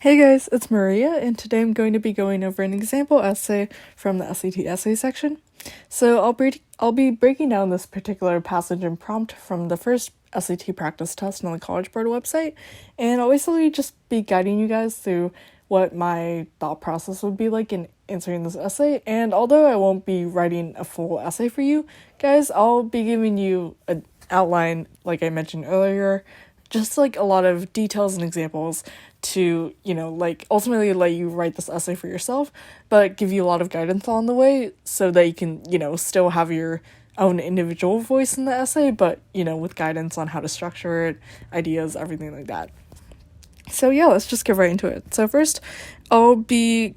Hey guys, it's Maria, and today I'm going to be going over an example essay from the SAT essay section. So I'll be breaking down this particular passage and prompt from the first SAT practice test on the College Board website, and I'll basically just be guiding you guys through what my thought process would be like in answering this essay. And although I won't be writing a full essay for you guys, I'll be giving you an outline, like I mentioned earlier, just like a lot of details and examples to, like ultimately let you write this essay for yourself, but give you a lot of guidance on the way so that you can, still have your own individual voice in the essay, but, with guidance on how to structure it, ideas, everything like that. So yeah, let's just get right into it. So first, I'll be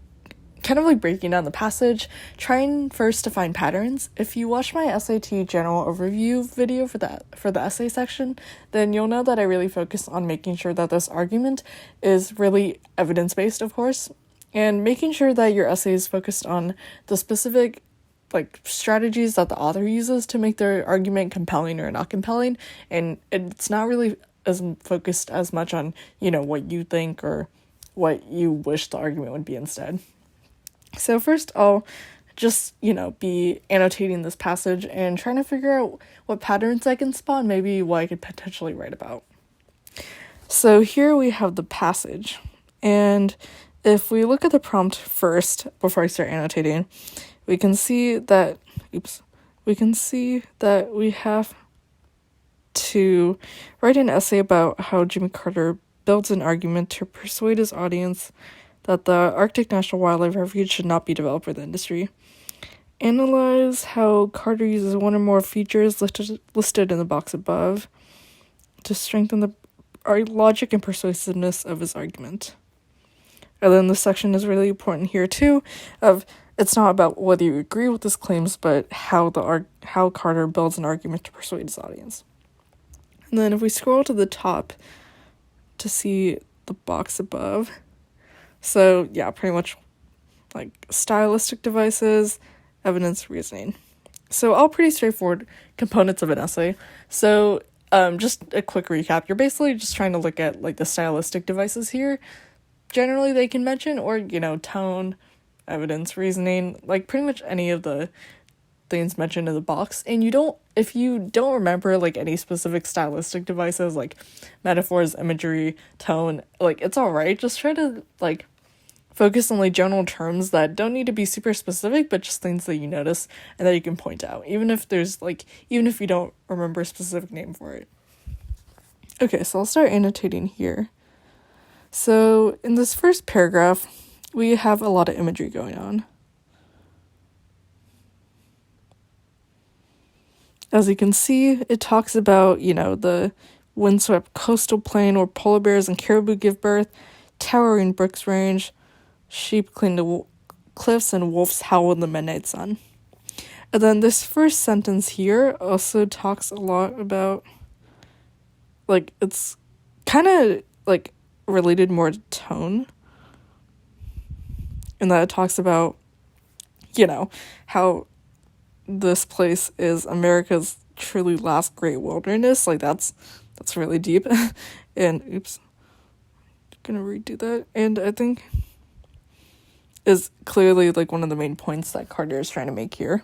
kind of like breaking down the passage, trying first to find patterns. If you watch my SAT general overview video for the essay section, then you'll know that I really focus on making sure that this argument is really evidence-based, of course, and making sure that your essay is focused on the specific strategies that the author uses to make their argument compelling or not compelling, and it's not really as focused as much on, what you think or what you wish the argument would be instead. So first I'll just, be annotating this passage and trying to figure out what patterns I can spot and maybe what I could potentially write about. So here we have the passage, and if we look at the prompt first before I start annotating, we can see that we have to write an essay about how Jimmy Carter builds an argument to persuade his audience that the Arctic National Wildlife Refuge should not be developed for the industry. Analyze how Carter uses one or more features listed in the box above to strengthen the logic and persuasiveness of his argument. And then this section is really important here too, of it's not about whether you agree with his claims, but how Carter builds an argument to persuade his audience. And then if we scroll to the top to see the box above, so yeah, pretty much like stylistic devices, evidence, reasoning. So all pretty straightforward components of an essay. So just a quick recap. You're basically just trying to look at like the stylistic devices here. Generally they can mention, or, tone, evidence, reasoning, like pretty much any of the things mentioned in the box. And if you don't remember like any specific stylistic devices like metaphors, imagery, tone, like it's all right. Just try to like focus on like general terms that don't need to be super specific, but just things that you notice and that you can point out, even if you don't remember a specific name for it. Okay, so I'll start annotating here. So in this first paragraph, we have a lot of imagery going on. As you can see, it talks about, the windswept coastal plain where polar bears and caribou give birth, towering brooks range, sheep cling to cliffs, and wolves howl in the midnight sun. And then this first sentence here also talks a lot about, like, it's kind of, like, related more to tone. And that it talks about, how this place is America's truly last great wilderness. Like, that's really deep. And, gonna redo that. And I think is clearly like one of the main points that Carter is trying to make here,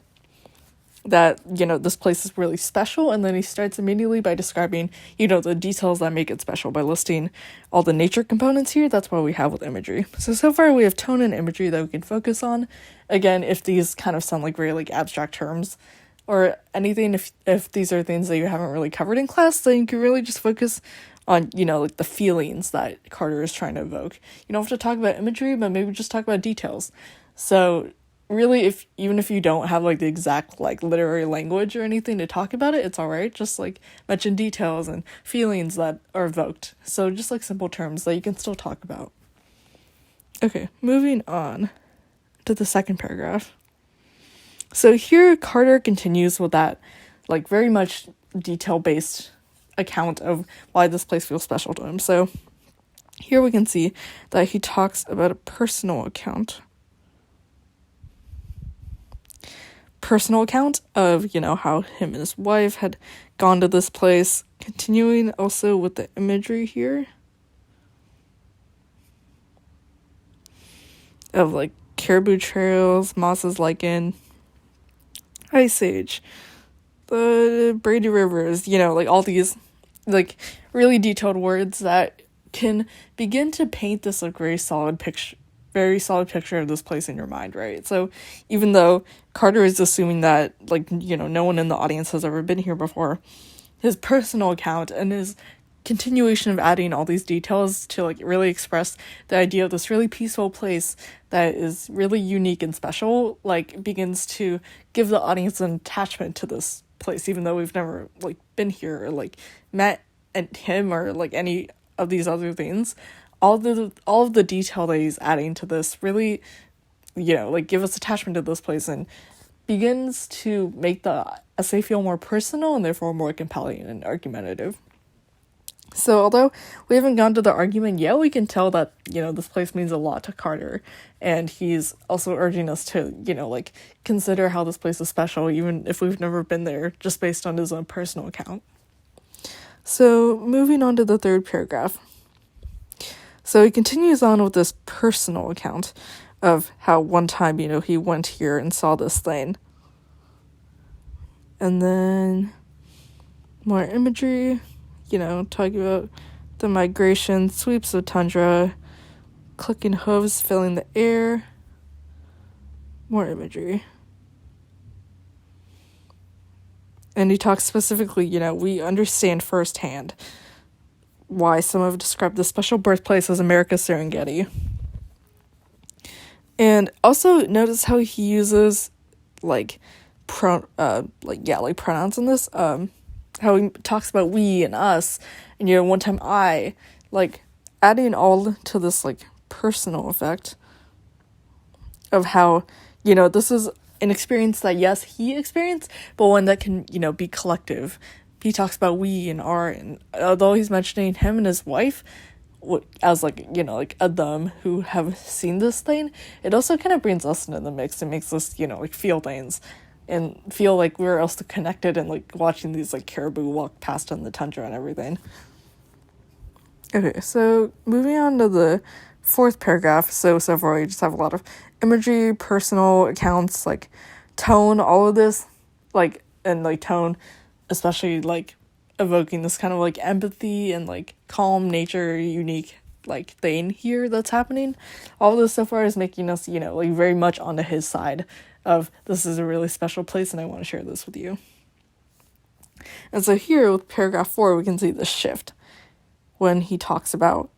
that this place is really special. And then he starts immediately by describing the details that make it special by listing all the nature components here. That's what we have with imagery. So far we have tone and imagery that we can focus on. Again, if these kind of sound like very like abstract terms or anything, if these are things that you haven't really covered in class, then you can really just focus on, like the feelings that Carter is trying to evoke. You don't have to talk about imagery, but maybe just talk about details. So really, even if you don't have like the exact like literary language or anything to talk about it, it's all right. Just like mention details and feelings that are evoked. So just like simple terms that you can still talk about. Okay, moving on to the second paragraph. So here Carter continues with that like very much detail-based account of why this place feels special to him. So here we can see that he talks about a personal account of, how him and his wife had gone to this place, continuing also with the imagery here. of like caribou trails, mosses lichen, ice age, the Brady Rivers, like all these like really detailed words that can begin to paint this like very solid picture of this place in your mind, right? So even though Carter is assuming that no one in the audience has ever been here before, his personal account and his continuation of adding all these details to like really express the idea of this really peaceful place that is really unique and special begins to give the audience an attachment to this place, even though we've never been here or met him or any of these other things. All of the detail that he's adding to this really give us attachment to this place and begins to make the essay feel more personal and therefore more compelling and argumentative. So although we haven't gone to the argument yet, we can tell that, this place means a lot to Carter. And he's also urging us to, consider how this place is special, even if we've never been there, just based on his own personal account. So moving on to the third paragraph. So he continues on with this personal account of how one time, he went here and saw this thing. And then more imagery, talking about the migration, sweeps of tundra, clicking hooves filling the air, more imagery. And he talks specifically, we understand firsthand why some have described this special birthplace as America's Serengeti. And also notice how he uses pronouns in this. How he talks about we and us, and one time I, adding all to this personal effect of how this is an experience that yes he experienced, but one that can be collective. He talks about we and our, and although he's mentioning him and his wife as a them who have seen this thing, it also kind of brings us into the mix and makes us feel things and feel like we're also connected and watching these caribou walk past in the tundra and everything. Okay, so moving on to the fourth paragraph. So far we just have a lot of imagery, personal accounts, tone, all of this, and tone, especially evoking this kind of empathy and calm nature, unique thing here that's happening. All of this so far is making us, very much onto his side of this is a really special place and I want to share this with you. And so here with paragraph 4, we can see the shift when he talks about,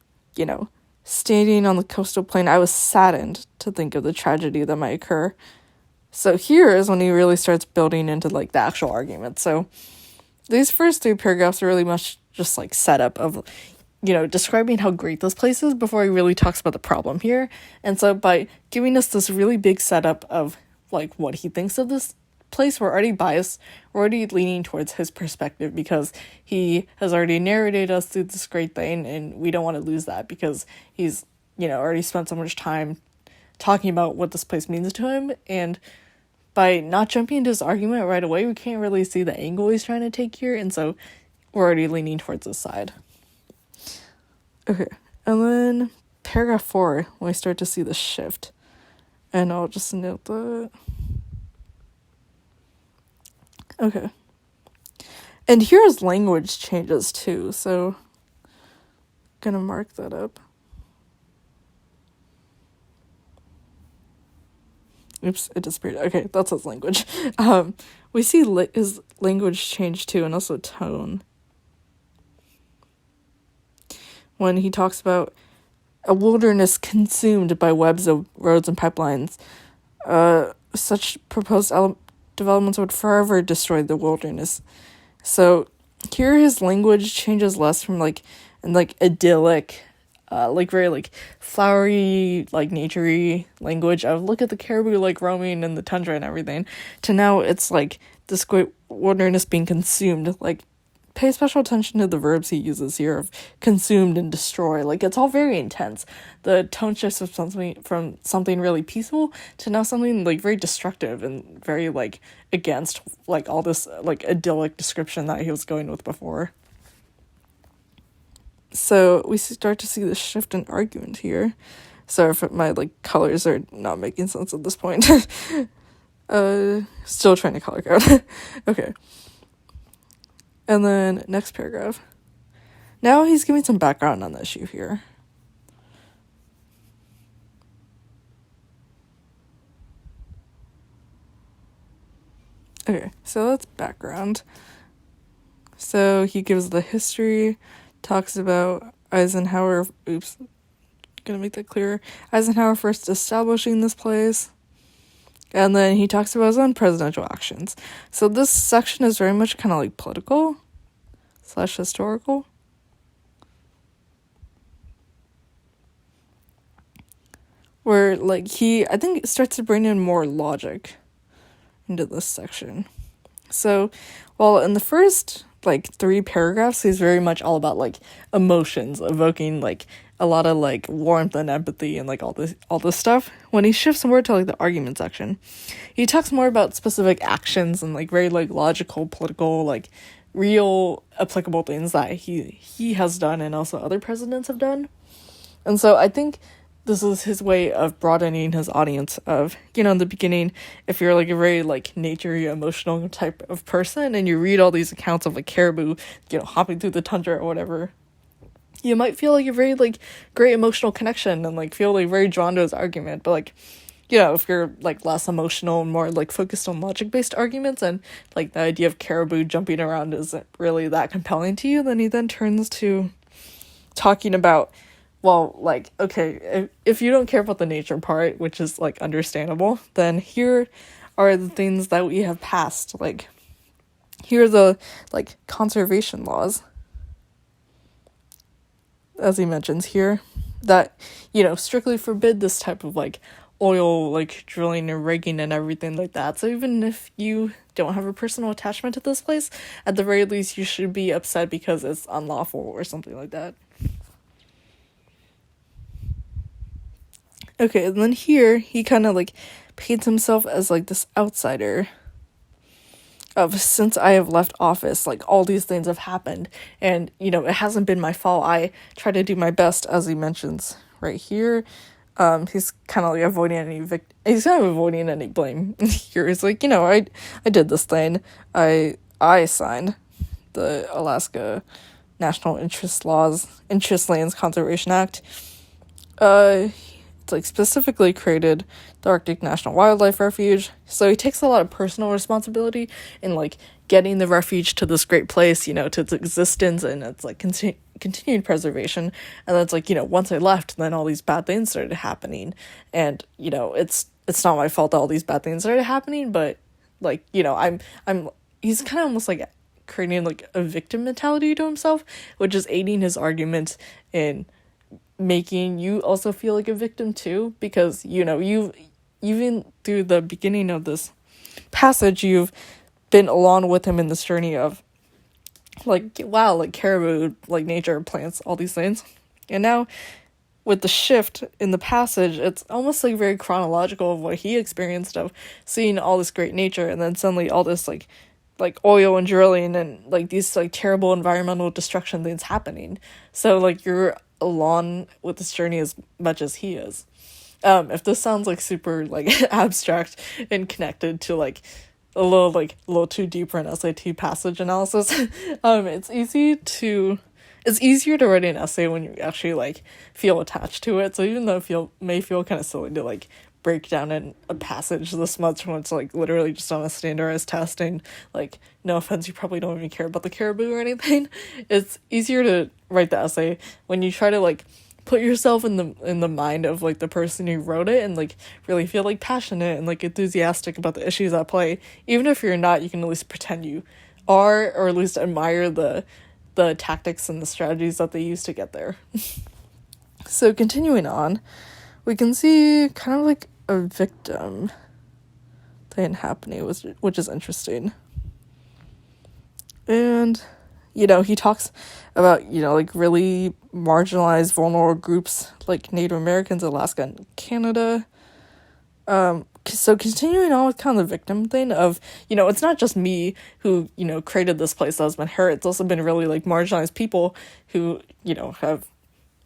standing on the coastal plain, I was saddened to think of the tragedy that might occur. So here is when he really starts building into the actual argument. So these first 3 paragraphs are really much just setup of describing how great this place is before he really talks about the problem here. And so by giving us this really big setup of what he thinks of this place, we're already biased, we're already leaning towards his perspective because he has already narrated us through this great thing, and we don't want to lose that because he's already spent so much time talking about what this place means to him. And by not jumping into his argument right away, we can't really see the angle he's trying to take here, and so we're already leaning towards this side. Okay, and then paragraph 4, when we start to see the shift, and I'll just note that. Okay. And here his language changes too, so gonna mark that up. Oops, it disappeared. Okay, that's his language. We see his language change too, and also tone. When he talks about a wilderness consumed by webs of roads and pipelines, such proposed developments would forever destroy the wilderness. So here his language changes less from idyllic, very flowery, naturey language of look at the caribou roaming in the tundra and everything, to now it's this great wilderness being consumed. Pay special attention to the verbs he uses here of consumed and destroy. It's all very intense. The tone shifts from something really peaceful to now something very destructive and very against all this idyllic description that he was going with before. So we start to see the shift in argument here. Sorry if my like colors are not making sense at this point. Still trying to color code. Okay. And then next paragraph. Now he's giving some background on the issue here. Okay, so that's background. So he gives the history, talks about Eisenhower, gonna make that clearer, Eisenhower first establishing this place, and then he talks about his own presidential actions. So this section is very much kind of like political / historical. Where like I think it starts to bring in more logic into this section. So while in the first like 3 paragraphs he's very much all about like emotions, evoking like a lot of like warmth and empathy and like all this stuff, when he shifts more to like the argument section, he talks more about specific actions and like very like logical, political, like real applicable things that he has done and also other presidents have done. And so I think this is his way of broadening his audience of, in the beginning, if you're like a very like nature-y, emotional type of person and you read all these accounts of like caribou, hopping through the tundra or whatever, you might feel like a very like great emotional connection and like feel like very drawn to his argument. But like, if you're like less emotional and more like focused on logic-based arguments and like the idea of caribou jumping around isn't really that compelling to you, then he then turns to talking about, well, like, okay, if you don't care about the nature part, which is, like, understandable, then here are the things that we have passed. Like, here are the, like, conservation laws, as he mentions here, that, strictly forbid this type of, like, oil, like, drilling and rigging and everything like that. So even if you don't have a personal attachment to this place, at the very least, you should be upset because it's unlawful or something like that. Okay, and then here, he kind of, like, paints himself as, like, this outsider of, since I have left office, like, all these things have happened, and, it hasn't been my fault. I try to do my best, as he mentions right here. He's kind of, like, avoiding any blame here. He's like, I did this thing. I signed the Alaska National Interest Lands Conservation Act. It's like specifically created the Arctic National Wildlife Refuge. So he takes a lot of personal responsibility in like getting the refuge to this great place, to its existence and its like continued preservation. And then it's like, once I left, then all these bad things started happening. And, it's not my fault that all these bad things started happening, but like, he's kind of almost like creating like a victim mentality to himself, which is aiding his argument in making you also feel like a victim too, because you've even through the beginning of this passage you've been along with him in this journey of like, wow, like caribou, like nature, plants, all these things. And now with the shift in the passage, it's almost like very chronological of what he experienced of seeing all this great nature and then suddenly all this like oil and drilling and like these like terrible environmental destruction things happening. So like you're along with this journey as much as he is. If this sounds like super like abstract and connected to like a little too deep for an SAT passage analysis, it's easier to write an essay when you actually like feel attached to it. So even though it may feel kind of silly to like break down in a passage this much when it's like literally just on a standardized test and like, no offense, you probably don't even care about the caribou or anything, it's easier to write the essay when you try to like put yourself in the mind of like the person who wrote it and like really feel like passionate and like enthusiastic about the issues at play. Even if you're not, you can at least pretend you are, or at least admire the tactics and the strategies that they use to get there. So continuing on, we can see kind of like a victim thing happening, which is interesting. And, he talks about, like really marginalized, vulnerable groups like Native Americans, Alaska, and Canada. So continuing on with kind of the victim thing of, it's not just me who, created this place that has been hurt. It's also been really like marginalized people who, have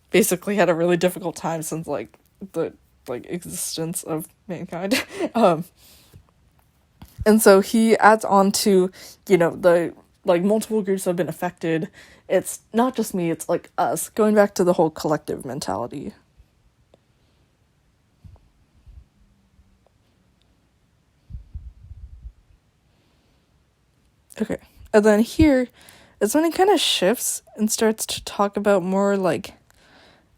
basically had a really difficult time since like the like existence of mankind. And so he adds on to, the like multiple groups have been affected. It's not just me, it's like us, going back to the whole collective mentality. Okay. And then here is when he kind of shifts and starts to talk about more like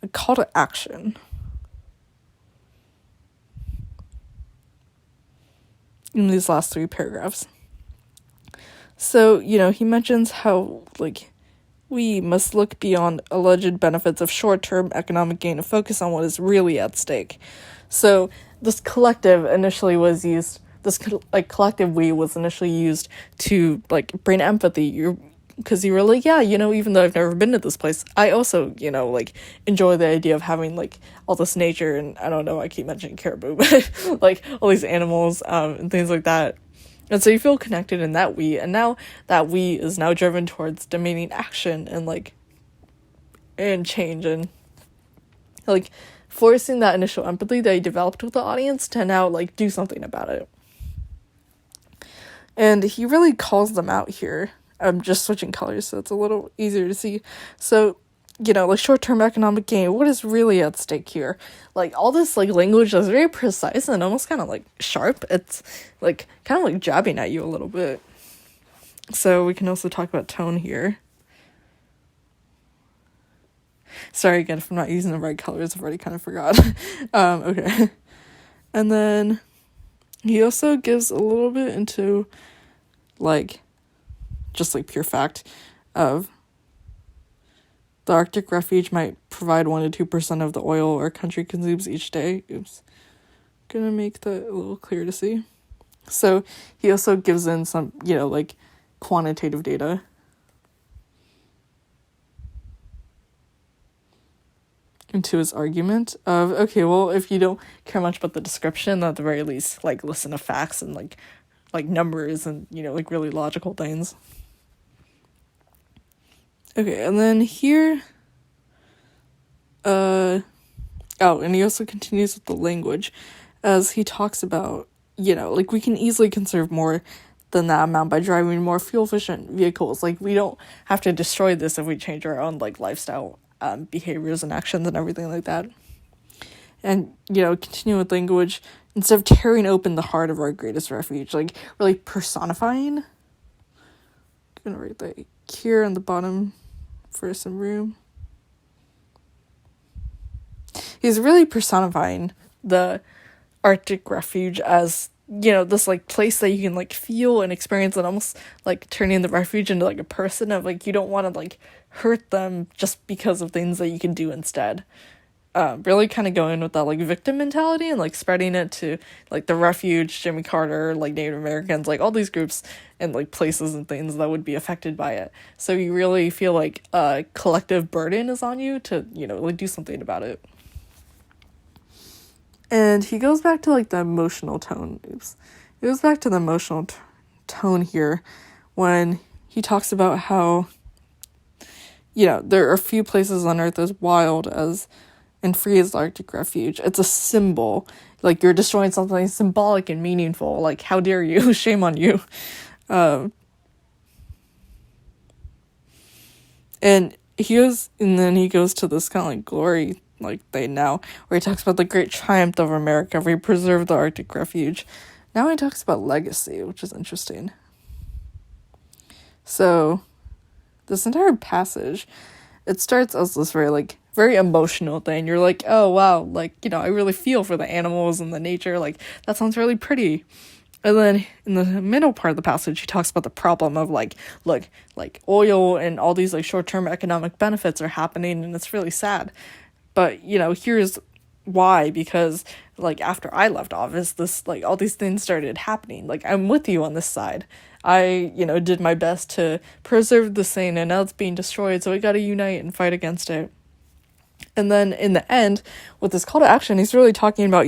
a call to action. In these last 3 paragraphs. So, he mentions how, like, we must look beyond alleged benefits of short-term economic gain and focus on what is really at stake. So, this collective initially was used, collective we was initially used to, like, bring empathy. Because you were like, yeah, even though I've never been to this place, I also, like, enjoy the idea of having, like, all this nature, and I don't know, I keep mentioning caribou, but, like, all these animals, and things like that. And so you feel connected in that we, and now that we is now driven towards demanding action and, like, and change, and, like, forcing that initial empathy that you developed with the audience to now, like, do something about it. And he really calls them out here. I'm just switching colors so it's a little easier to see. So, like short-term economic gain, what is really at stake here? Like all this like language is very precise and almost kind of like sharp. It's like kind of like jabbing at you a little bit. So we can also talk about tone here. Sorry again if I'm not using the right colors, I've already kind of forgot. Okay. And then he also gives a little bit into like just like pure fact of the Arctic refuge might provide 1% to 2% of the oil our country consumes each day. Oops. Gonna make that a little clear to see. So he also gives in some, like quantitative data. Into his argument of, okay, well, if you don't care much about the description, at the very least, like, listen to facts and, like numbers and, like, really logical things. Okay, and then here, and he also continues with the language, as he talks about, like, we can easily conserve more than that amount by driving more fuel-efficient vehicles. Like, we don't have to destroy this if we change our own, like, lifestyle behaviors and actions and everything like that. And, continue with language, instead of tearing open the heart of our greatest refuge, like, really personifying. I'm gonna write that here on the bottom for some room. He's really personifying the Arctic refuge as, this, like, place that you can, like, feel and experience, and almost, like, turning the refuge into, like, a person of, like, you don't want to, like, hurt them just because of things that you can do instead. Really kind of going with that, like, victim mentality and, like, spreading it to, like, the refuge, Jimmy Carter, like, Native Americans, like, all these groups and, like, places and things that would be affected by it. So you really feel like a collective burden is on you to, like, do something about it. And he goes back to, like, the emotional tone. He goes back to the emotional tone here when he talks about how, there are few places on Earth as wild as and free as the Arctic refuge. It's a symbol. Like, you're destroying something symbolic and meaningful. Like, how dare you? Shame on you. And then he goes to this kind of like glory like thing now, where he talks about the great triumph of America, where he preserved the Arctic refuge. Now he talks about legacy, which is interesting. So, this entire passage, it starts as this very emotional thing. You're like, oh wow, like, I really feel for the animals and the nature, like, that sounds really pretty. And then in the middle part of the passage, he talks about the problem of, like, look, like, oil and all these, like, short-term economic benefits are happening, and it's really sad. But, here's why, because, like, after I left office, this, like, all these things started happening. Like, I'm with you on this side. I, did my best to preserve this thing, and now it's being destroyed, so we gotta unite and fight against it. And then in the end, with this call to action, he's really talking about,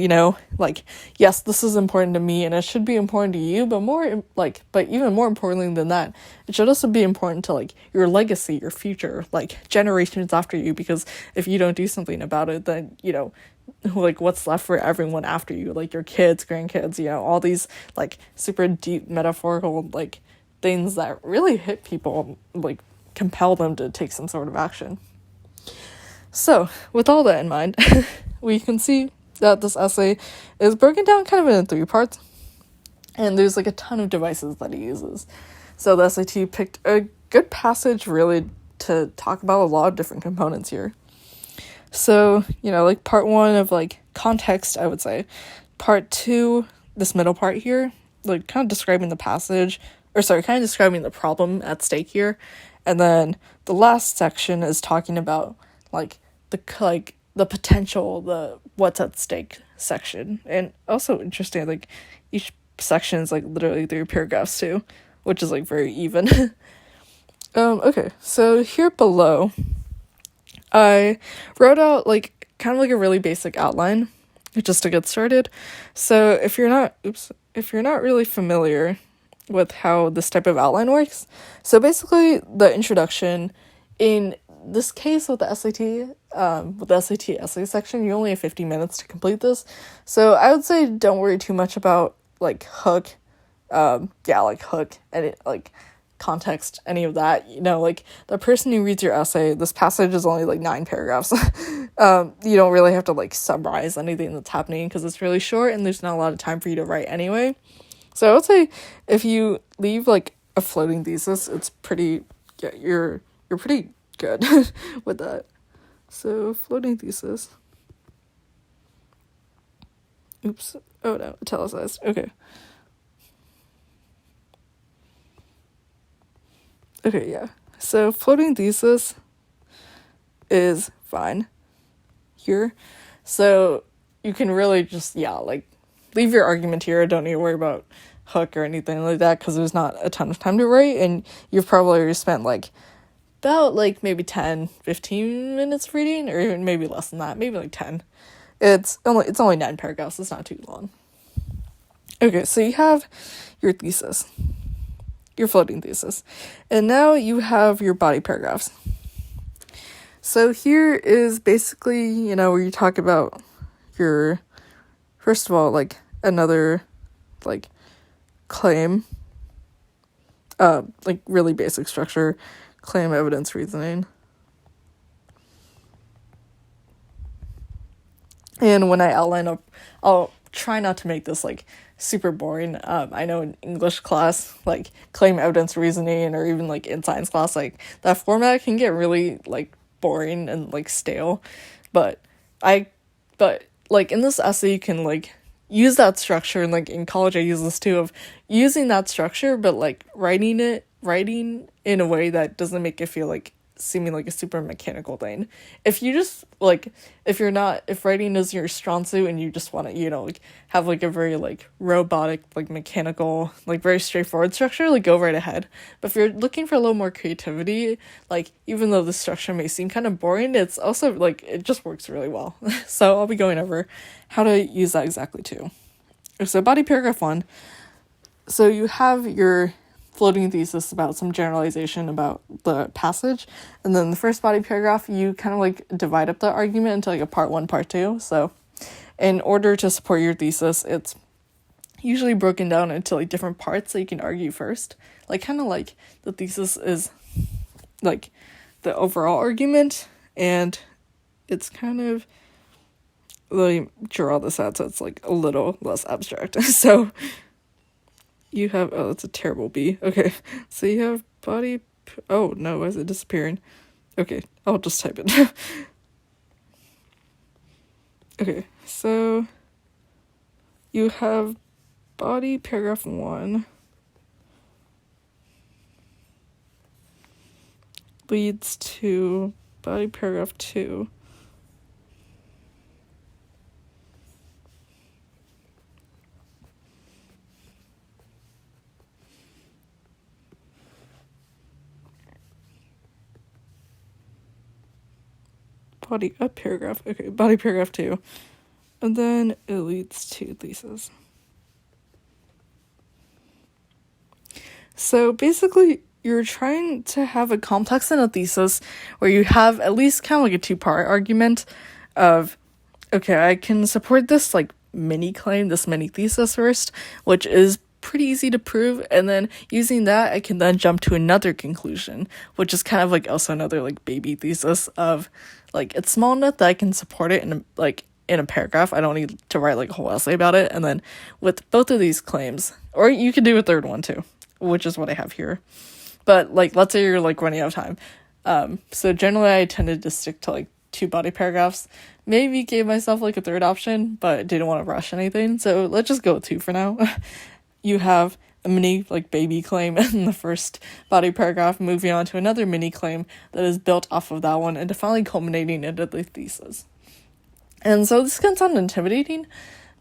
like, yes, this is important to me and it should be important to you, but even more importantly than that, it should also be important to, like, your legacy, your future, like, generations after you, because if you don't do something about it, then, like, what's left for everyone after you, like, your kids, grandkids, all these, like, super deep metaphorical, like, things that really hit people, like, compel them to take some sort of action. So, with all that in mind, we can see that this essay is broken down kind of into 3 parts, and there's like a ton of devices that he uses. So the SAT picked a good passage really to talk about a lot of different components here. So, like part 1 of like context, I would say. Part 2, this middle part here, like kind of describing the passage, kind of describing the problem at stake here. And then the last section is talking about like the potential, the what's at stake section. And also interesting, like each section is like literally 3 paragraphs too, which is like very even. Okay, so here below I wrote out like kind of like a really basic outline just to get started. So if you're not really familiar with how this type of outline works, so basically the introduction, in this case with the SAT essay section, you only have 50 minutes to complete this. So I would say don't worry too much about like hook, hook, and like context, any of that. Like the person who reads your essay, this passage is only like 9 paragraphs. You don't really have to like summarize anything that's happening because it's really short and there's not a lot of time for you to write anyway. So I would say if you leave like a floating thesis, it's pretty, you're pretty good with that. So floating thesis. Oops. Oh no, italicized. Okay. Okay, yeah. So floating thesis is fine here. So you can really just, like, leave your argument here. Don't need to worry about hook or anything like that because there's not a ton of time to write, and you've probably already spent, like, about, like, maybe 10, 15 minutes reading, or even maybe less than that, maybe, like, 10. It's only 9 paragraphs. It's not too long. Okay, so you have your thesis. Your floating thesis. And now you have your body paragraphs. So here is basically, where you talk about your, first of all, like, another, like, claim, like, really basic structure, claim, evidence, reasoning. And when I outline I'll try not to make this, like, super boring. I know in English class, like, claim, evidence, reasoning, or even, like, in science class, like, that format can get really, like, boring and, like, stale. But, like, in this essay, you can, like, use that structure, and, like, in college, I use this too, of using that structure, but, like, writing in a way that doesn't make it feel like seeming like a super mechanical thing. If you just, like, if writing is your strong suit and you just want to, like, have, like, a very, like, robotic, like, mechanical, like, very straightforward structure, like, go right ahead. But if you're looking for a little more creativity, like, even though the structure may seem kind of boring, it's also, like, it just works really well. So I'll be going over how to use that exactly too. So body paragraph 1. So you have your floating thesis about some generalization about the passage, and then the first body paragraph, you kind of like divide up the argument into like a part 1, part 2. So in order to support your thesis, it's usually broken down into like different parts that you can argue first, like kind of like the thesis is like the overall argument, and it's kind of, let me draw this out so it's like a little less abstract. So you have, oh, that's a terrible B. Okay, so you have body, oh no, why is it disappearing? Okay, I'll just type it. Okay, so you have body paragraph 1 leads to body paragraph 2. body paragraph. Okay, body paragraph 2. And then it leads to thesis. So basically, you're trying to have a complex in a thesis where you have at least kind of like a two-part argument of, okay, I can support this like mini claim, this mini thesis first, which is pretty easy to prove, and then using that, I can then jump to another conclusion, which is kind of like also another like baby thesis of like it's small enough that I can support it in a paragraph. I don't need to write like a whole essay about it. And then with both of these claims, or you could do a third one too, which is what I have here. But like, let's say you're like running out of time. So generally I tended to stick to like 2 body paragraphs. Maybe gave myself like a third option, but didn't want to rush anything. So let's just go with 2 for now. You have a mini like baby claim in the first body paragraph, moving on to another mini claim that is built off of that one, and finally culminating into the thesis. And so this can sound intimidating,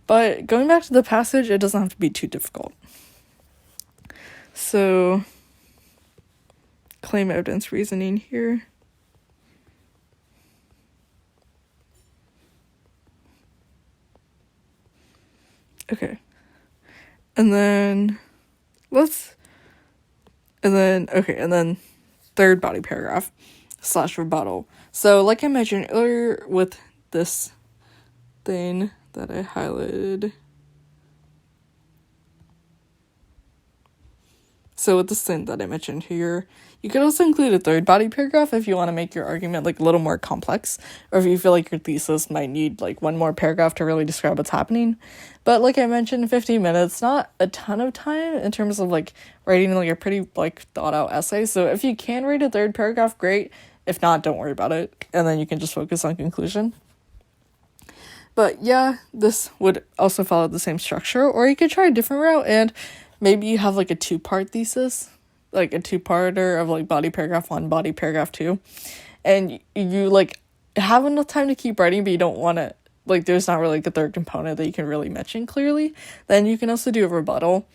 but going back to the passage, it doesn't have to be too difficult. So, claim evidence reasoning here. Okay. And then third body paragraph / rebuttal. So like I mentioned earlier with this thing that I highlighted. So with this thing that I mentioned here, you could also include a third body paragraph if you want to make your argument like a little more complex, or if you feel like your thesis might need like one more paragraph to really describe what's happening. But like I mentioned, 15 minutes, not a ton of time in terms of like writing like a pretty like thought out essay. So if you can write a third paragraph, great. If not, don't worry about it. And then you can just focus on conclusion. But yeah, this would also follow the same structure, or you could try a different route and maybe you have like a 2-part thesis, like a 2-parter of like body paragraph 1, body paragraph 2, and you like have enough time to keep writing, but you don't want to like there's not really like a third component that you can really mention clearly. Then you can also do a rebuttal,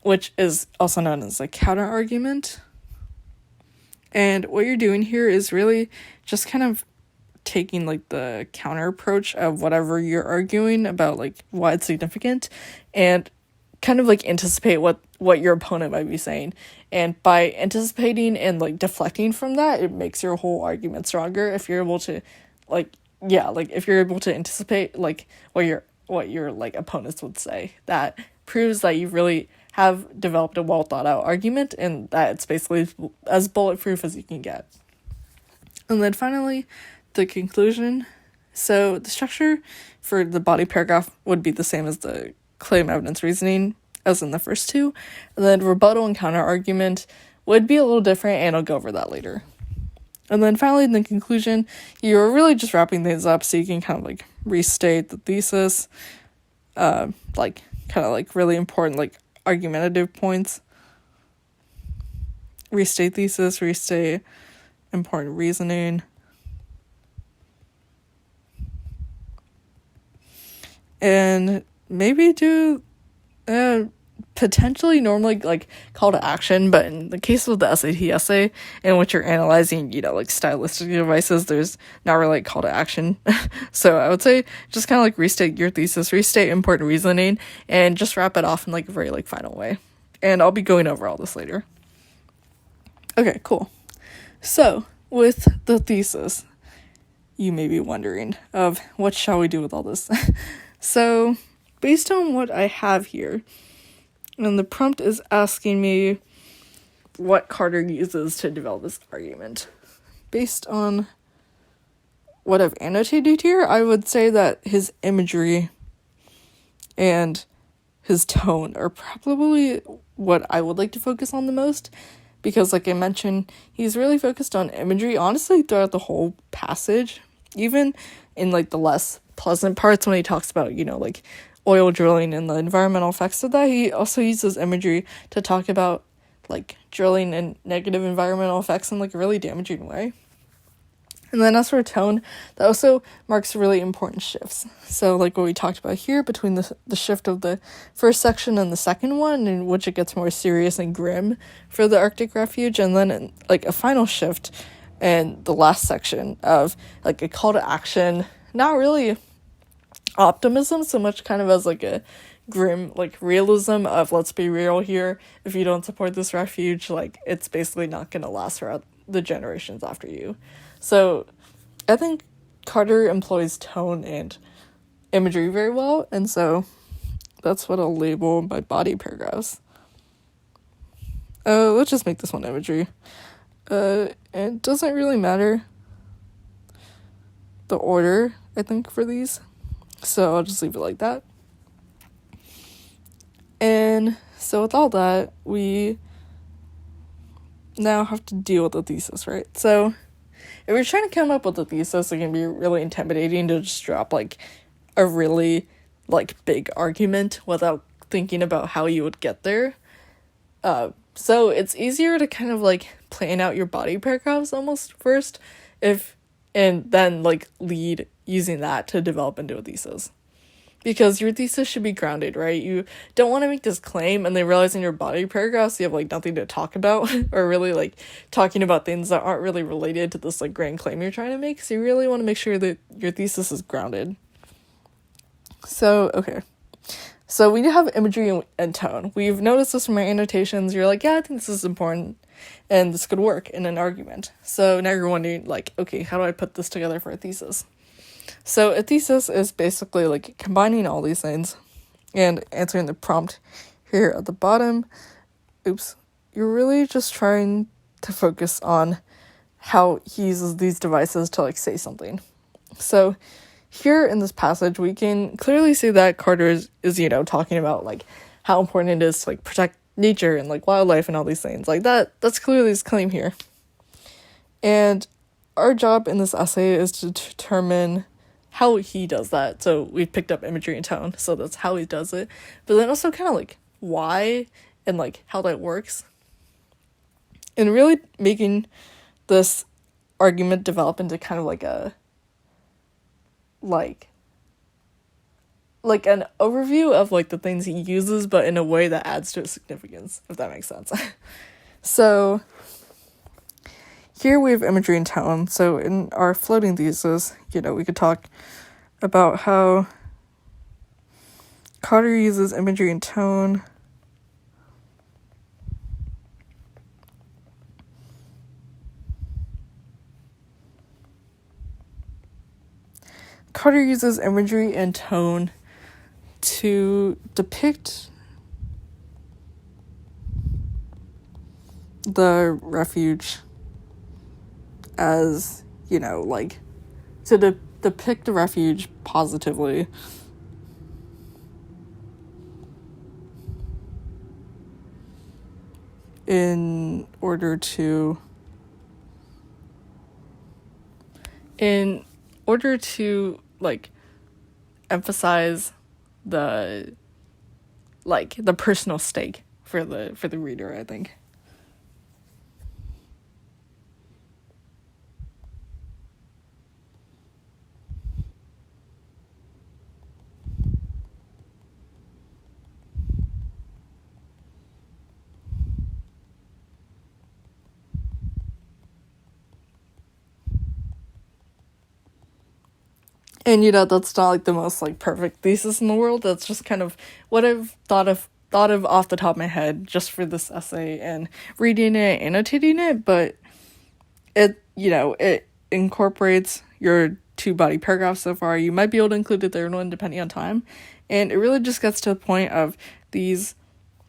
which is also known as a counter argument. And what you're doing here is really just kind of taking like the counter approach of whatever you're arguing about, like why it's significant, and kind of like anticipate what your opponent might be saying. And by anticipating and like deflecting from that, it makes your whole argument stronger if you're able to if you're able to anticipate like what your like opponents would say. That proves that you really have developed a well thought out argument, and that it's basically as bulletproof as you can get. And then finally, the conclusion. So the structure for the body paragraph would be the same as the claim evidence reasoning as in the first 2, and then rebuttal and counter argument would be a little different, and I'll go over that later. And then finally, in the conclusion, you're really just wrapping things up so you can kind of like restate the thesis, like kind of like really important like argumentative points. Restate thesis, restate important reasoning. And maybe do potentially normally like call to action, but in the case of the SAT essay in which you're analyzing, like stylistic devices, there's not really call to action. So I would say just kind of like restate your thesis, restate important reasoning, and just wrap it off in like a very like final way. And I'll be going over all this later. Okay, cool. So with the thesis, you may be wondering of what shall we do with all this? So based on what I have here, and the prompt is asking me what Carter uses to develop this argument. Based on what I've annotated here, I would say that his imagery and his tone are probably what I would like to focus on the most, because like I mentioned, he's really focused on imagery, honestly, throughout the whole passage, even in like the less pleasant parts when he talks about, like oil drilling and the environmental effects of that. He also uses imagery to talk about like drilling and negative environmental effects in like a really damaging way. And then as for tone, that also marks really important shifts. So like what we talked about here between the shift of the first section and the second one, in which it gets more serious and grim for the Arctic refuge, and then like a final shift and the last section of like a call to action, not really optimism so much, kind of as like a grim like realism of let's be real here, if you don't support this refuge, like it's basically not going to last throughout the generations after you. So I think Carter employs tone and imagery very well, and so that's what I'll label my body paragraphs. Let's just make this one imagery. It doesn't really matter the order, I think, for these, so I'll just leave it like that. And so with all that, we now have to deal with the thesis, right? So if you're trying to come up with a thesis, it can be really intimidating to just drop like a really like big argument without thinking about how you would get there. So it's easier to kind of like plan out your body paragraphs almost first, and then like lead using that to develop into a thesis. Because your thesis should be grounded, right? You don't want to make this claim and then realize in your body paragraphs you have like nothing to talk about or really like talking about things that aren't really related to this like grand claim you're trying to make. So you really want to make sure that your thesis is grounded. So, okay. So we have imagery and tone. We've noticed this from our annotations. You're like, yeah, I think this is important and this could work in an argument. So now you're wondering like, okay, how do I put this together for a thesis? So a thesis is basically like combining all these things and answering the prompt here at the bottom. You're really just trying to focus on how he uses these devices to like say something. So here in this passage, we can clearly see that Carter is talking about like how important it is to like protect nature and like wildlife and all these things like that. That's clearly his claim here. And our job in this essay is to determine how he does that. So we've picked up imagery and tone, so that's how he does it. But then also kind of like why and like how that works. And really making this argument develop into kind of like a like an overview of like the things he uses, but in a way that adds to its significance, if that makes sense. So here we have imagery and tone. So in our floating thesis, we could talk about how Carter uses imagery and tone to depict the refuge as, to depict the refuge positively. In order to like emphasize the personal stake for the reader, I think. And that's not like the most like perfect thesis in the world. That's just kind of what I've thought of off the top of my head just for this essay and reading it, annotating it, but it incorporates your 2 body paragraphs so far. You might be able to include a third one depending on time. And it really just gets to the point of these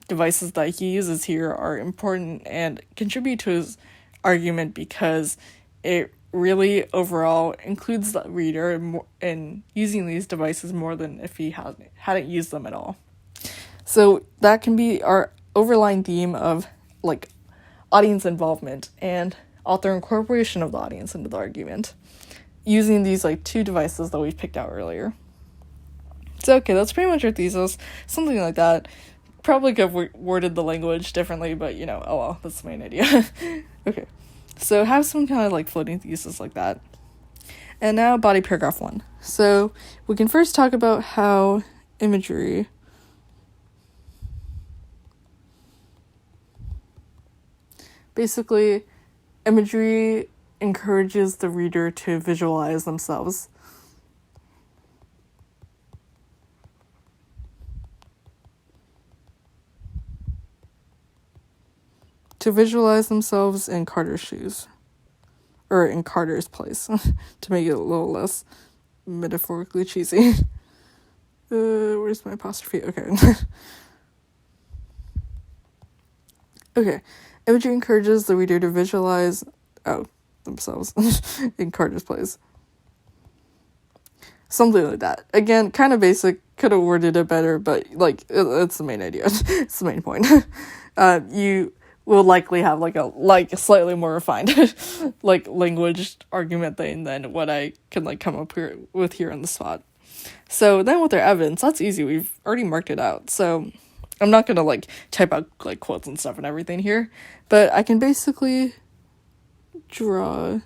devices that he uses here are important and contribute to his argument because it really overall includes the reader in using these devices more than if he hadn't used them at all. So that can be our overlying theme of like audience involvement and author incorporation of the audience into the argument using these like 2 devices that we picked out earlier. So okay, that's pretty much our thesis, something like that. Probably could have worded the language differently, but oh well, that's the main idea. Okay. So have some kind of like floating thesis like that. And now body paragraph 1. So we can first talk about how imagery encourages the reader to visualize themselves. To visualize themselves in Carter's shoes. Or in Carter's place. To make it a little less metaphorically cheesy. Where's my apostrophe? Okay. Okay. Imagery encourages the reader to visualize themselves in Carter's place. Something like that. Again, kind of basic. Could have worded it better, but like it's the main idea. It's the main point. You will likely have a slightly more refined language argument thing than what I can come up with here on the spot. So then with our evidence, that's easy. We've already marked it out. So I'm not gonna type out quotes and stuff and everything here, but I can basically draw.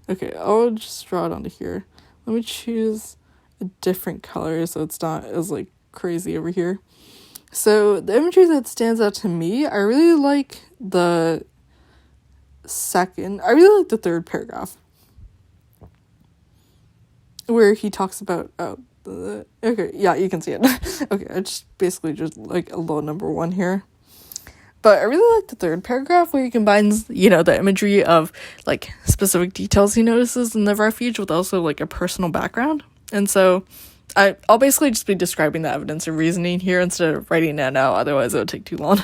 Okay, I'll just draw it onto here. Let me choose a different color so it's not as crazy over here. So the imagery that stands out to me, I really like the third paragraph where he talks about okay, yeah, you can see it. Okay, I just basically just a little number 1 here. But I really like the third paragraph where he combines, the imagery of specific details he notices in the refuge with also a personal background. And so I'll basically just be describing the evidence and reasoning here instead of writing it out, otherwise it would take too long.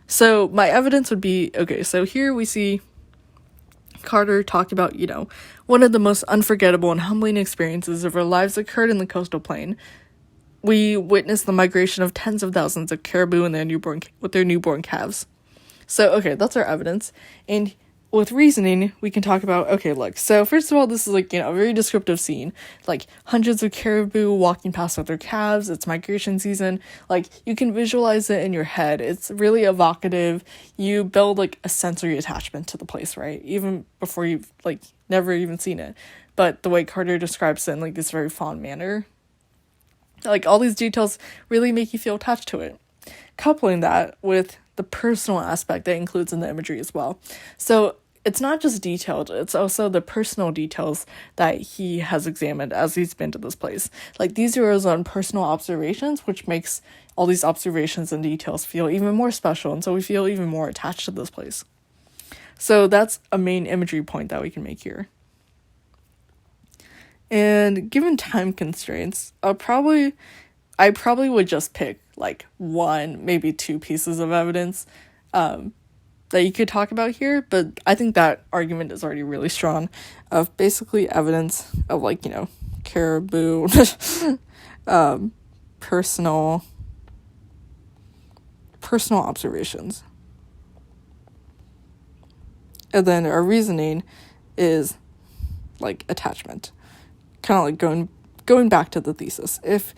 So my evidence would be, okay, so here we see Carter talk about, one of the most unforgettable and humbling experiences of our lives occurred in the coastal plain. We witnessed the migration of tens of thousands of caribou and with their newborn calves. So, okay, that's our evidence. And with reasoning, we can talk about, okay, look, so first of all, this is a very descriptive scene, hundreds of caribou walking past with their calves, it's migration season, you can visualize it in your head, it's really evocative, you build a sensory attachment to the place, right, even before you've never even seen it, but the way Carter describes it in this very fond manner, all these details really make you feel attached to it. Coupling that with the personal aspect that includes in the imagery as well. So it's not just detailed, it's also the personal details that he has examined as he's been to this place. These are his own personal observations, which makes all these observations and details feel even more special, and so we feel even more attached to this place. So that's a main imagery point that we can make here. And given time constraints, I probably would just pick 1, maybe 2 pieces of evidence that you could talk about here, but I think that argument is already really strong of basically evidence of caribou personal observations. And then our reasoning is attachment. Kind of going back to the thesis. If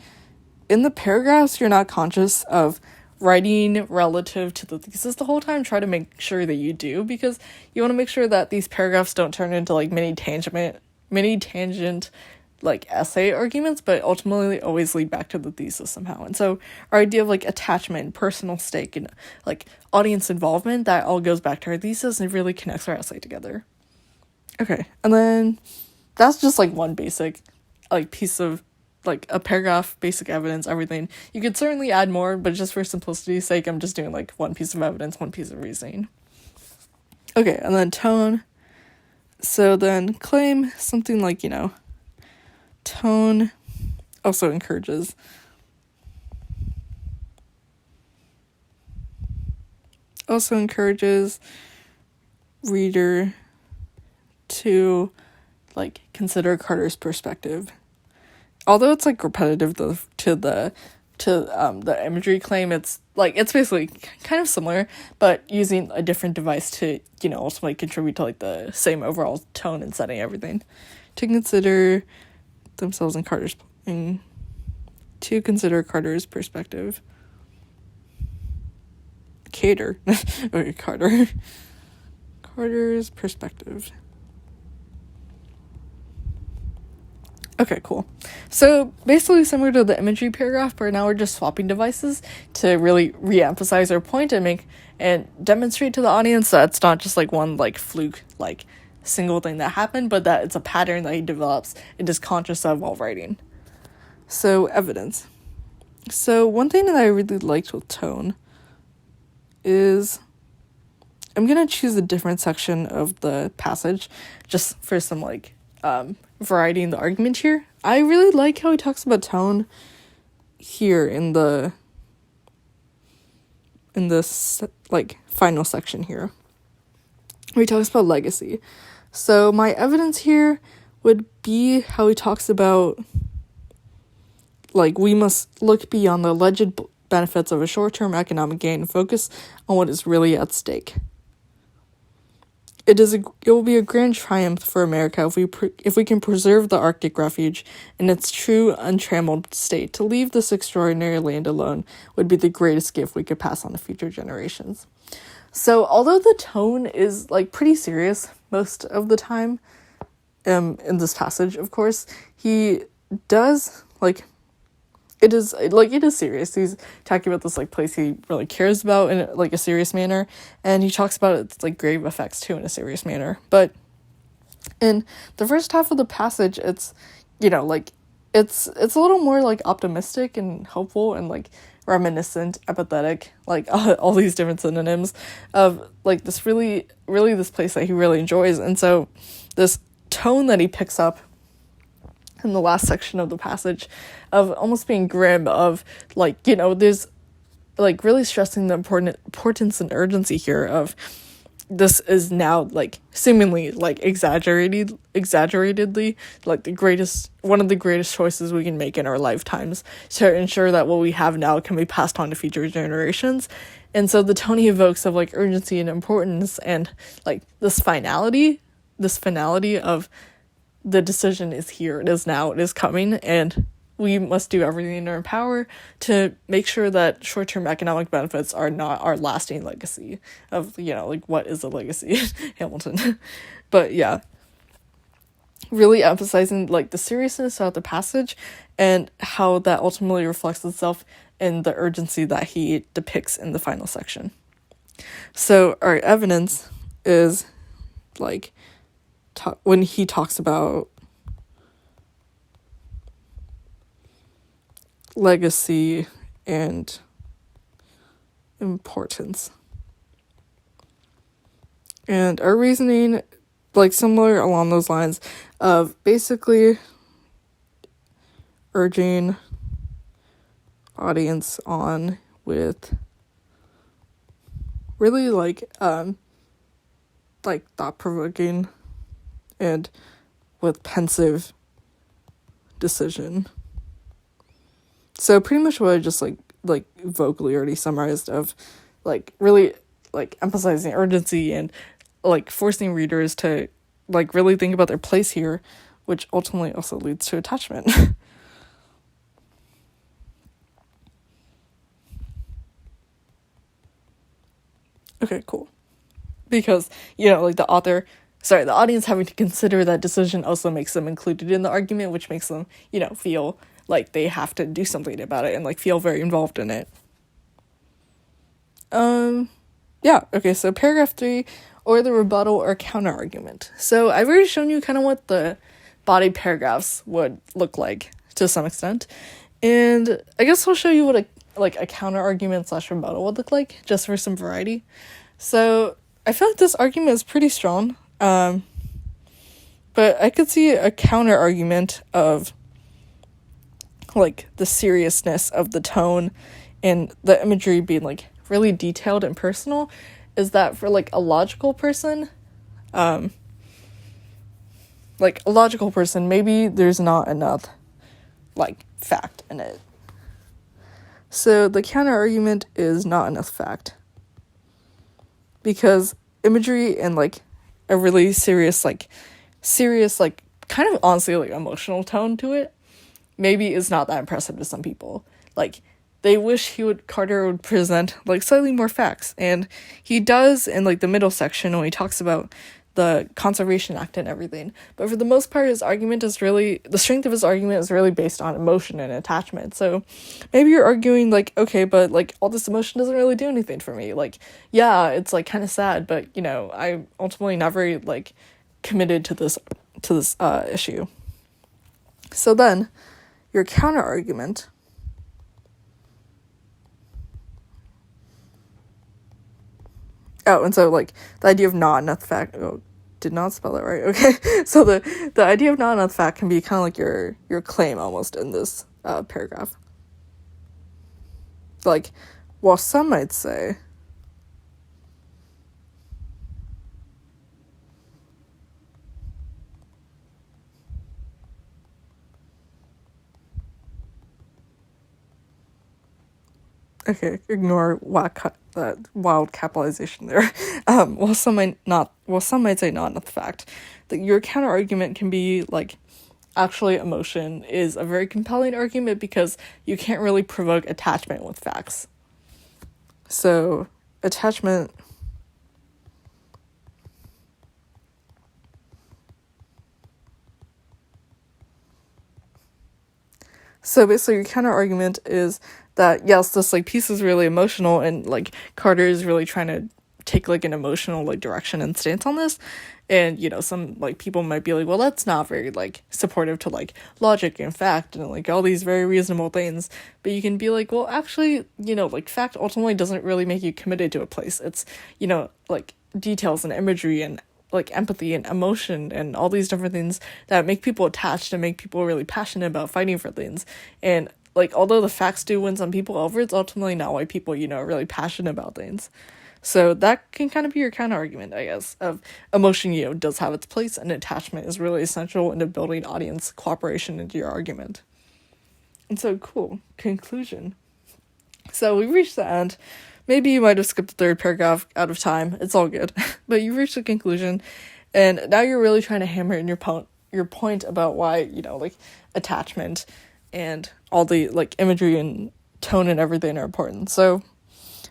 in the paragraphs you're not conscious of writing relative to the thesis the whole time, try to make sure that you do, because you want to make sure that these paragraphs don't turn into mini tangent essay arguments, but ultimately always lead back to the thesis somehow. And so our idea of attachment, personal stake, and audience involvement, that all goes back to our thesis and really connects our essay together. Okay, and then that's just one basic piece of a paragraph, basic evidence, everything. You could certainly add more, but just for simplicity's sake, I'm just doing 1 piece of evidence, 1 piece of reasoning. Okay, and then tone. So then claim something tone also encourages reader to consider Carter's perspective. Although it's repetitive to the imagery claim, it's basically kind of similar, but using a different device to ultimately contribute to the same overall tone and setting, everything. To consider themselves in Carter's perspective. Okay, Carter's perspective. Okay, cool. So basically similar to the imagery paragraph, but now we're just swapping devices to really re-emphasize our point and demonstrate to the audience that it's not just one fluke single thing that happened, but that it's a pattern that he develops and is conscious of while writing. So, evidence. So, one thing that I really liked with tone is I'm going to choose a different section of the passage just for some, variety in the argument here. I really like how he talks about tone here in this, final section here, where he talks about legacy. So, my evidence here would be how he talks about we must look beyond the alleged benefits of a short-term economic gain and focus on what is really at stake. It will be a grand triumph for America if we can preserve the Arctic refuge in its true untrammeled state. To leave this extraordinary land alone would be the greatest gift we could pass on to future generations. So, although the tone is pretty serious most of the time, in this passage, of course, he does it is serious. He's talking about this place he really cares about in a serious manner, and he talks about its grave effects too in a serious manner. But in the first half of the passage, it's it's a little more optimistic and hopeful and reminiscent, empathetic, all these different synonyms of this really this place that he really enjoys. And so this tone that he picks up in the last section of the passage of almost being grim, of there's really stressing the importance and urgency here of this is now seemingly exaggeratedly one of the greatest choices we can make in our lifetimes to ensure that what we have now can be passed on to future generations. And so the tone he evokes of urgency and importance and this finality of the decision is here, it is now, it is coming, and we must do everything in our power to make sure that short-term economic benefits are not our lasting legacy of, what is a legacy, Hamilton. But yeah, really emphasizing the seriousness of the passage and how that ultimately reflects itself in the urgency that he depicts in the final section. So our evidence is when he talks about legacy and importance. And our reasoning, similar along those lines of basically urging audience on with really thought-provoking and with pensive decision. So pretty much what I just vocally already summarized of really emphasizing urgency and forcing readers to really think about their place here, which ultimately also leads to attachment. Okay, cool. Because, the audience having to consider that decision also makes them included in the argument, which makes them, feel they have to do something about it and feel very involved in it. Yeah, okay, so paragraph 3, or the rebuttal or counter argument. So I've already shown you kind of what the body paragraphs would look like to some extent, and I guess I'll show you what a counter argument / rebuttal would look like, just for some variety. So I feel like this argument is pretty strong, but I could see a counter argument of the seriousness of the tone and the imagery being really detailed and personal, is that for a logical person, maybe there's not enough fact in it. So the counter argument is not enough fact, because imagery and a really serious kind of honestly emotional tone to it maybe is not that impressive to some people. They wish Carter would present slightly more facts, and he does in the middle section when he talks about the Conservation Act and everything. But for the most part, the strength of his argument is really based on emotion and attachment. So maybe you're arguing okay, but all this emotion doesn't really do anything for me. Yeah, it's kind of sad, but I ultimately never committed to this issue. So then your counter argument and so like the idea of not enough fact. Oh, did not spell that right. Okay. So the idea of not enough fact can be kind of like your claim almost in this paragraph. Like, while some might say okay, ignore that wild capitalization there. While some might say not enough fact, that your counter argument can be like, actually emotion is a very compelling argument because you can't really provoke attachment with facts. So attachment So basically your counter argument is that yes, this like piece is really emotional and like Carter is really trying to take like an emotional like direction and stance on this. And some like people might be like, well, that's not very like supportive to like logic and fact and like all these very reasonable things. But you can be like, well, actually, like fact ultimately doesn't really make you committed to a place. It's like details and imagery and like empathy and emotion and all these different things that make people attached and make people really passionate about fighting for things. And like although the facts do win some people over, it's ultimately not why people are really passionate about things. So that can kind of be your counter argument, I guess, of emotion does have its place and attachment is really essential into building audience cooperation into your argument. And so cool conclusion. So we reached the end. Maybe you might have skipped the third paragraph out of time. It's all good. But you reached the conclusion, and now you're really trying to hammer in your point about why, like attachment and all the like imagery and tone and everything are important. So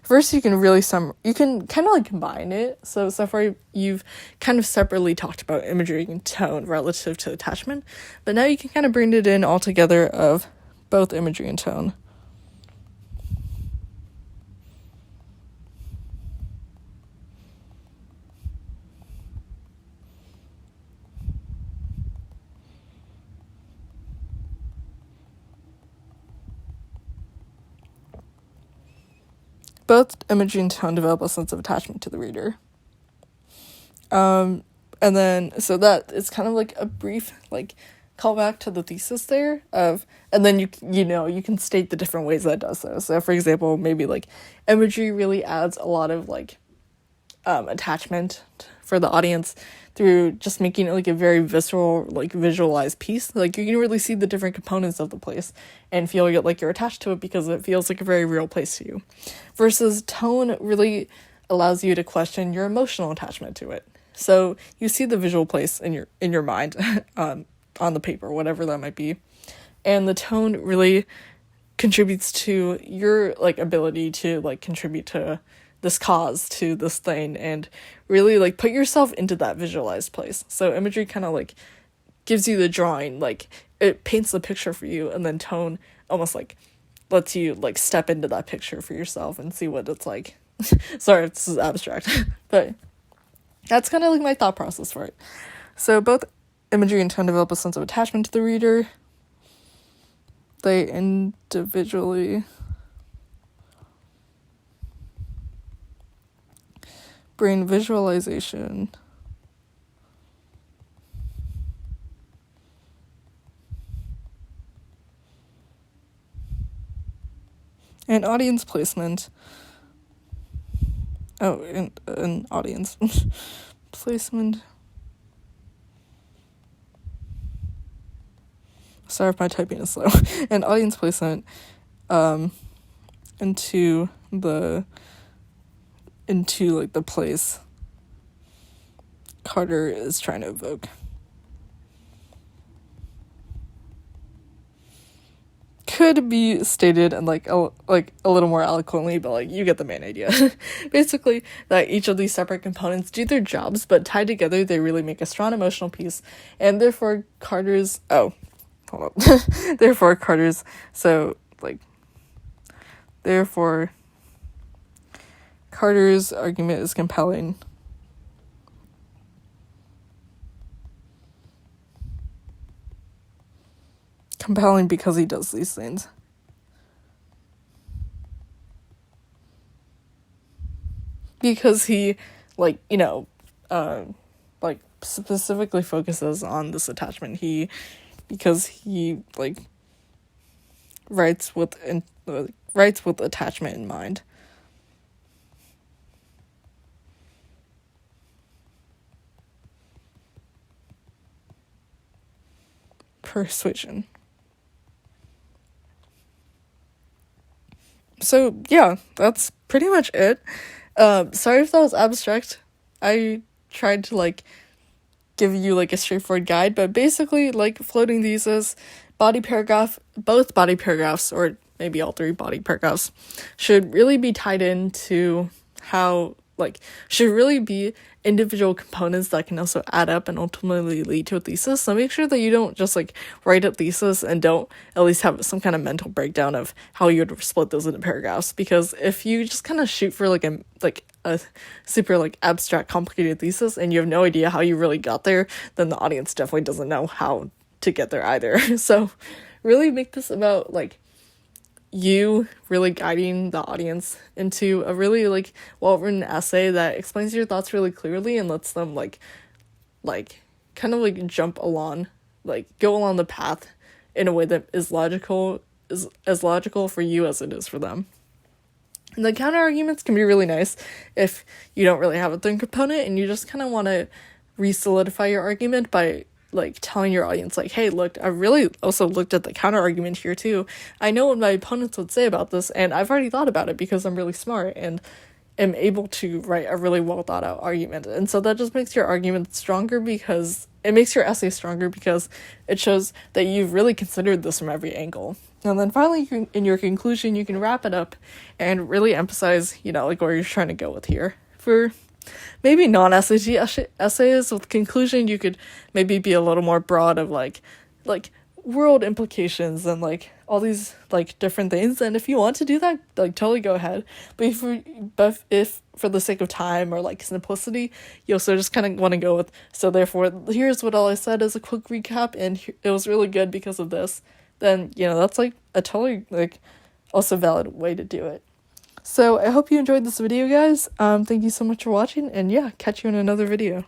first you can you can kind of like combine it. So far you've kind of separately talked about imagery and tone relative to attachment, but now you can kind of bring it in all together of both imagery and tone. Both imagery and tone develop a sense of attachment to the reader. And then, so that it's kind of like a brief, like, callback to the thesis there and then you can state the different ways that it does so. So, for example, maybe, like, imagery really adds a lot of, like, attachment for the audience through just making it like a very visceral, like visualized piece. Like you can really see the different components of the place and feel like you're attached to it because it feels like a very real place to you. Versus tone really allows you to question your emotional attachment to it. So you see the visual place in your mind on the paper, whatever that might be. And the tone really contributes to your like ability to like contribute to this cause, to this thing, and really like put yourself into that visualized place. So imagery kind of like gives you the drawing, like it paints the picture for you, and then tone almost like lets you like step into that picture for yourself and see what it's like. Sorry if this is abstract, but that's kind of like my thought process for it. So both imagery and tone develop a sense of attachment to the reader. They individually bring visualization and audience placement. Oh, and audience placement. Sorry if my typing is slow. And audience placement into like the place Carter is trying to evoke. Could be stated in like a little more eloquently, but like you get the main idea. Basically, that each of these separate components do their jobs, but tied together they really make a strong emotional piece, and therefore Carter's Carter's argument is compelling. compelling because he does these things. Because he, like, you know, like, specifically focuses on this attachment. Because he, like, writes with attachment in mind. Persuasion. So yeah, that's pretty much it. Sorry if that was abstract. I tried to like give you like a straightforward guide, but basically like floating thesis, both body paragraphs, or maybe all three body paragraphs, should really be tied into should really be individual components that can also add up and ultimately lead to a thesis. So make sure that you don't just like write a thesis and don't at least have some kind of mental breakdown of how you would split those into paragraphs. Because if you just kind of shoot for like a super like abstract complicated thesis and you have no idea how you really got there, then the audience definitely doesn't know how to get there either. So really make this about like you really guiding the audience into a really like well-written essay that explains your thoughts really clearly and lets them like kind of like jump along, like go along the path in a way that is as logical for you as it is for them. And the counter arguments can be really nice if you don't really have a third component and you just kind of want to re-solidify your argument by like telling your audience like, hey, look, I really also looked at the counter argument here too. I know what my opponents would say about this and I've already thought about it because I'm really smart and am able to write a really well thought out argument. And so that just makes your argument stronger because it makes your essay stronger because it shows that you've really considered this from every angle. And then finally, in your conclusion, you can wrap it up and really emphasize, you know, like where you're trying to go with here. For maybe non-SAT essays with conclusion, you could maybe be a little more broad of like world implications and like all these like different things. And if you want to do that, like totally go ahead. But if for the sake of time or like simplicity, you also just kind of want to go with, so therefore here's what all I said as a quick recap and it was really good because of this, then, you know, that's like a totally like also valid way to do it. So I hope you enjoyed this video, guys. Thank you so much for watching, and yeah, catch you in another video.